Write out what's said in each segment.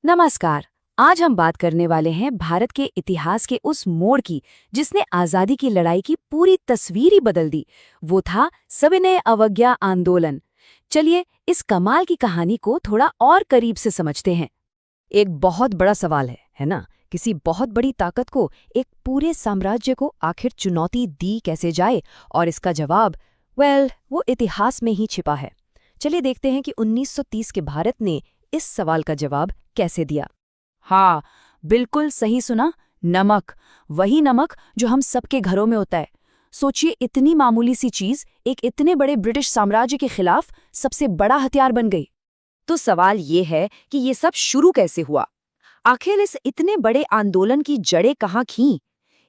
नमस्कार। आज हम बात करने वाले हैं भारत के इतिहास के उस मोड़ की जिसने आजादी की लड़ाई की पूरी तस्वीर ही बदल दी। वो था सविनय अवज्ञा आंदोलन। चलिए इस कमाल की कहानी को थोड़ा और करीब से समझते हैं। एक बहुत बड़ा सवाल है ना? किसी बहुत बड़ी ताकत को एक पूरे साम्राज्य को आखिर चुनौती दी कैसे जाए? और इसका जवाब वो इतिहास में ही छिपा है। चलिए देखते हैं कि 1930 के भारत ने इस सवाल का जवाब कैसे दिया। हाँ, बिल्कुल सही सुना। नमक, वही नमक जो हम सबके घरों में होता है। सोचिए, इतनी मामूली सी चीज एक इतने बड़े ब्रिटिश साम्राज्य के खिलाफ सबसे बड़ा हथियार बन गई। तो सवाल ये है कि ये सब शुरू कैसे हुआ? आखिर इस इतने बड़े आंदोलन की जड़ें कहाँ खीं?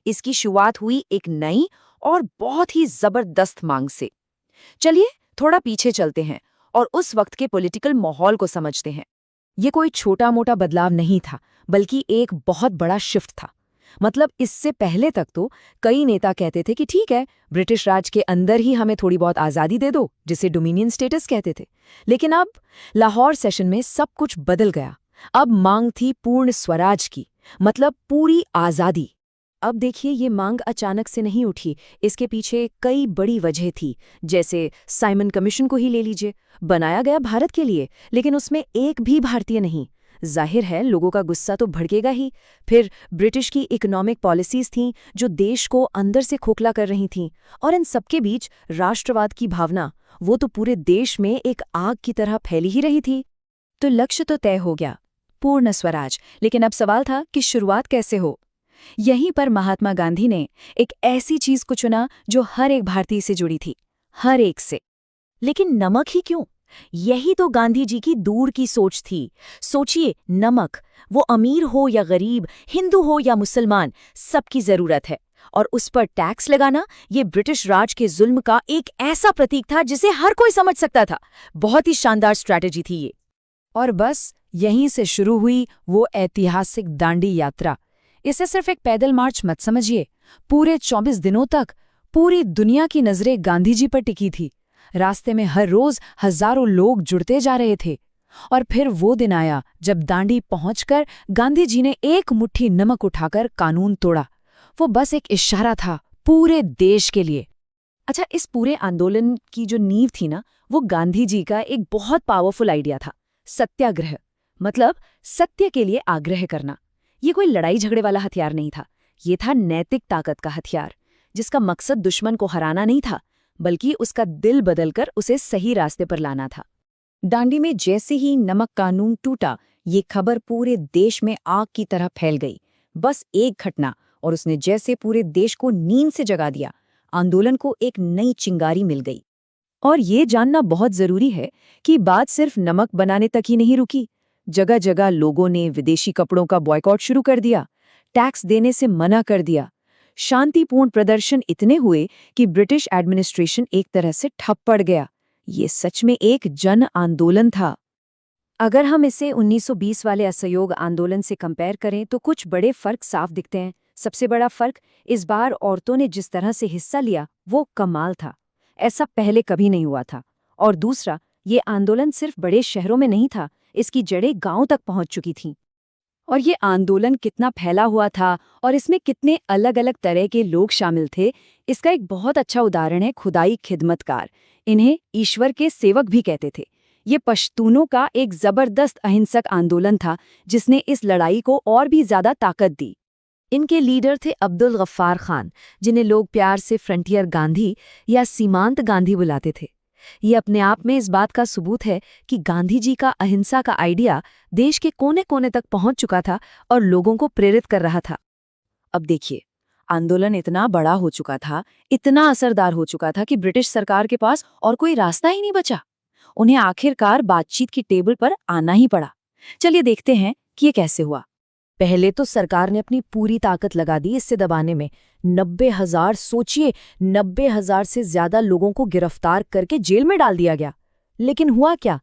इसकी शुरुआत हुई एक नई और बहुत ही जबरदस्त मांग से। चलिए थोड़ा पीछे चलते हैं और उस वक्त के पॉलिटिकल माहौल को समझते हैं। ये कोई छोटा मोटा बदलाव नहीं था, बल्कि एक बहुत बड़ा शिफ्ट था। मतलब इससे पहले तक तो कई नेता कहते थे कि ठीक है, ब्रिटिश राज के अंदर ही हमें थोड़ी बहुत आज़ादी दे दो, जिसे डोमिनियन स्टेटस कहते थे। लेकिन अब लाहौर सेशन में सब कुछ बदल गया। अब मांग थी पूर्ण स्वराज की, मतलब पूरी आज़ादी। अब देखिए, ये मांग अचानक से नहीं उठी। इसके पीछे कई बड़ी वजह थी। जैसे साइमन कमीशन को ही ले लीजिए, बनाया गया भारत के लिए, लेकिन उसमें एक भी भारतीय नहीं। जाहिर है लोगों का गुस्सा तो भड़केगा ही। फिर ब्रिटिश की इकोनॉमिक पॉलिसीज थीं जो देश को अंदर से खोखला कर रही थीं। और इन सबके बीच राष्ट्रवाद की भावना, वो तो पूरे देश में एक आग की तरह फैली ही रही थी। तो लक्ष्य तो तय हो गया, पूर्ण स्वराज। लेकिन अब सवाल था कि शुरुआत कैसे हो। यहीं पर महात्मा गांधी ने एक ऐसी चीज को चुना जो हर एक भारतीय से जुड़ी थी, हर एक से। लेकिन नमक ही क्यों? यही तो गांधी जी की दूर की सोच थी। सोचिए, नमक, वो अमीर हो या गरीब, हिंदू हो या मुसलमान, सबकी जरूरत है। और उस पर टैक्स लगाना, ये ब्रिटिश राज के जुल्म का एक ऐसा प्रतीक था जिसे हर कोई समझ सकता था। बहुत ही शानदार स्ट्रैटेजी थी ये। और बस यहीं से शुरू हुई वो ऐतिहासिक दांडी यात्रा। इसे सिर्फ एक पैदल मार्च मत समझिए। पूरे 24 दिनों तक पूरी दुनिया की नजरें गांधी जी पर टिकी थी। रास्ते में हर रोज हजारों लोग जुड़ते जा रहे थे। और फिर वो दिन आया जब दांडी पहुंचकर गांधी जी ने एक मुट्ठी नमक उठाकर कानून तोड़ा। वो बस एक इशारा था पूरे देश के लिए। अच्छा, इस पूरे आंदोलन की जो नींव थी ना, वो गांधी जी का एक बहुत पावरफुल आइडिया था, सत्याग्रह। मतलब सत्य के लिए आग्रह करना। ये कोई लड़ाई झगड़े वाला हथियार नहीं था। ये था नैतिक ताकत का हथियार, जिसका मकसद दुश्मन को हराना नहीं था, बल्कि उसका दिल बदलकर उसे सही रास्ते पर लाना था। दांडी में जैसे ही नमक कानून टूटा, ये खबर पूरे देश में आग की तरह फैल गई। बस एक घटना, और उसने जैसे पूरे देश को नींद से जगा दिया। आंदोलन को एक नई चिंगारी मिल गई। और ये जानना बहुत जरूरी है कि बात सिर्फ नमक बनाने तक ही नहीं रुकी। जगह जगह लोगों ने विदेशी कपड़ों का बॉयकॉट शुरू कर दिया, टैक्स देने से मना कर दिया। शांतिपूर्ण प्रदर्शन इतने हुए कि ब्रिटिश एडमिनिस्ट्रेशन एक तरह से ठप पड़ गया। ये सच में एक जन आंदोलन था। अगर हम इसे 1920 वाले असहयोग आंदोलन से कंपेयर करें तो कुछ बड़े फर्क साफ दिखते हैं। सबसे बड़ा फर्क, इस बार औरतों ने जिस तरह से हिस्सा लिया वो कमाल था। ऐसा पहले कभी नहीं हुआ था। और दूसरा, ये आंदोलन सिर्फ बड़े शहरों में नहीं था, इसकी जड़ें गांव तक पहुंच चुकी थीं। और ये आंदोलन कितना फैला हुआ था और इसमें कितने अलग अलग तरह के लोग शामिल थे, इसका एक बहुत अच्छा उदाहरण है खुदाई खिदमतकार। इन्हें ईश्वर के सेवक भी कहते थे। ये पश्तूनों का एक जबरदस्त अहिंसक आंदोलन था जिसने इस लड़ाई को और भी ज्यादा ताकत दी। इनके लीडर थे अब्दुल गफ्फार खान, जिन्हें लोग प्यार से फ्रंटियर गांधी या सीमांत गांधी बुलाते थे। ये अपने आप में इस बात का सबूत है कि गांधी जी का अहिंसा का आइडिया देश के कोने कोने तक पहुंच चुका था और लोगों को प्रेरित कर रहा था। अब देखिए, आंदोलन इतना बड़ा हो चुका था, इतना असरदार हो चुका था कि ब्रिटिश सरकार के पास और कोई रास्ता ही नहीं बचा। उन्हें आखिरकार बातचीत की टेबल पर आना ही पड़ा। चलिए देखते हैं कि ये कैसे हुआ। पहले तो सरकार ने अपनी पूरी ताकत लगा दी इससे दबाने में। 90,000, सोचिए, 90,000 से ज्यादा लोगों को गिरफ्तार करके जेल में डाल दिया गया। लेकिन हुआ क्या?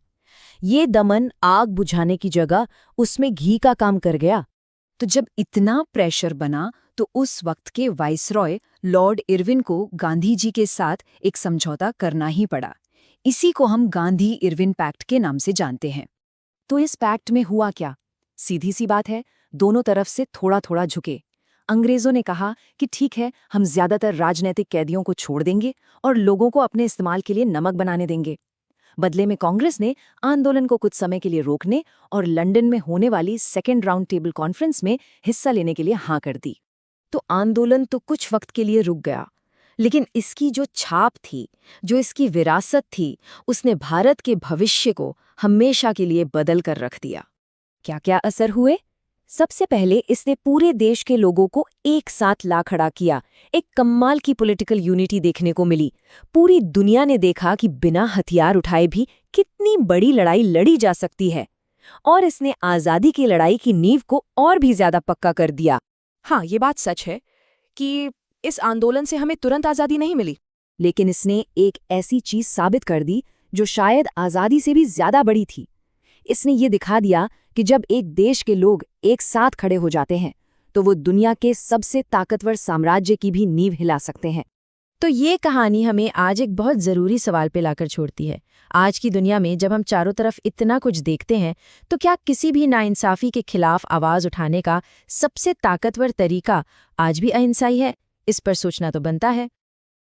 ये दमन आग बुझाने की जगह उसमें घी का काम कर गया। तो जब इतना प्रेशर बना तो उस वक्त के वाइसरॉय लॉर्ड इरविन को गांधी जी के साथ एक समझौता करना ही पड़ा। इसी को हम गांधी इरविन पैक्ट के नाम से जानते हैं। तो इस पैक्ट में हुआ क्या? सीधी सी बात है, दोनों तरफ से थोड़ा थोड़ा झुके। अंग्रेजों ने कहा कि ठीक है, हम ज्यादातर राजनीतिक कैदियों को छोड़ देंगे और लोगों को अपने इस्तेमाल के लिए नमक बनाने देंगे। बदले में कांग्रेस ने आंदोलन को कुछ समय के लिए रोकने और लंदन में होने वाली सेकेंड राउंड टेबल कॉन्फ्रेंस में हिस्सा लेने के लिए हाँ कर दी। तो आंदोलन तो कुछ वक्त के लिए रुक गया, लेकिन इसकी जो छाप थी, जो इसकी विरासत थी, उसने भारत के भविष्य को हमेशा के लिए बदल कर रख दिया। क्या क्या असर हुए? सबसे पहले इसने पूरे देश के लोगों को एक साथ ला खड़ा किया। एक कमाल की पॉलिटिकल यूनिटी देखने को मिली। पूरी दुनिया ने देखा कि बिना हथियार उठाए भी कितनी बड़ी लड़ाई लड़ी जा सकती है। और इसने आज़ादी की लड़ाई की नींव को और भी ज्यादा पक्का कर दिया। हाँ, ये बात सच है कि इस आंदोलन से हमें तुरंत आज़ादी नहीं मिली, लेकिन इसने एक ऐसी चीज साबित कर दी जो शायद आज़ादी से भी ज्यादा बड़ी थी। इसने ये दिखा दिया कि जब एक देश के लोग एक साथ खड़े हो जाते हैं तो वो दुनिया के सबसे ताकतवर साम्राज्य की भी नींव हिला सकते हैं। तो ये कहानी हमें आज एक बहुत ज़रूरी सवाल पे लाकर छोड़ती है। आज की दुनिया में जब हम चारों तरफ इतना कुछ देखते हैं, तो क्या किसी भी नाइंसाफ़ी के खिलाफ आवाज़ उठाने का सबसे ताकतवर तरीका आज भी अहिंसा ही है? इस पर सोचना तो बनता है।